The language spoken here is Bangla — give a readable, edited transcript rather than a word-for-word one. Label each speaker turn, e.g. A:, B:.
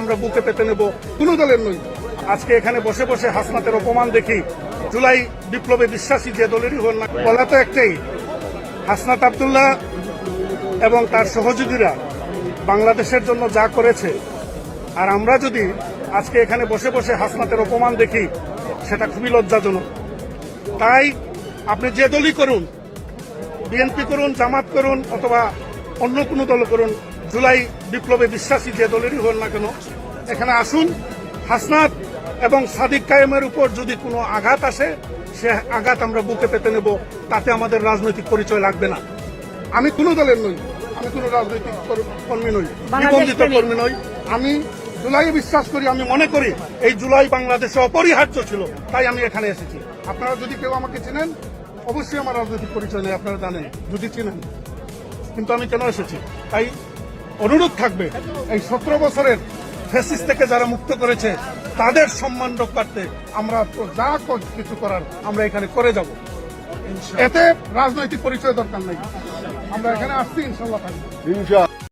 A: আমরা বুকে পেতে নেব, কোনো দলের নই। আজকে এখানে বসে বসে হাসনাতের অপমান দেখি, জুলাই বিপ্লবে বিশ্বাসী যে দলেরই হন না, বলা তো একটাই, হাসনাত আব্দুল্লাহ এবং তার সহযোগীরা বাংলাদেশের জন্য যা করেছে, আর আমরা যদি আজকে এখানে বসে বসে হাসনাতের অপমান দেখি, সেটা খুবই লজ্জাজনক। তাই আপনি যে দলই করুন, বিএনপি করুন, জামাত করুন, অথবা অন্য কোনো দল করুন, জুলাই বিপ্লবে বিশ্বাসী যে দলেরই হন না কেন, এখানে আসুন। হাসনাত এবং সাদিক কায়েমের উপর যদি কোনো আঘাত আসে, সে আঘাত আমরা বুকে পেতে নেব, তাতে আমাদের রাজনৈতিক পরিচয় লাগবে না। আমি কোনো দলের নই, আমি কোনো রাজনৈতিক কর্মী নই, নিবন্ধিত কর্মী নই। আমি জুলাইয়ে বিশ্বাস করি। আমি মনে করি এই জুলাই বাংলাদেশে অপরিহার্য ছিল, তাই আমি এখানে এসেছি। আপনারা যদি কেউ আমাকে চেনেন, অবশ্যই আমার রাজনৈতিক পরিচয় নেই, আপনারা জানেন যদি চেনেন, কিন্তু আমি কেন এসেছি, তাই অনুরোধ থাকবে, এই 17 বছরের ফ্যাসিস্ট থেকে যারা মুক্ত করেছে তাদের সম্মান রক্ষার্থে আমরা যা কিছু করার আমরা এখানে করে যাব। এতে রাজনৈতিক পরিচয় দরকার নাই, আমরা এখানে আসছি, ইনশাল্লাহ থাকবো।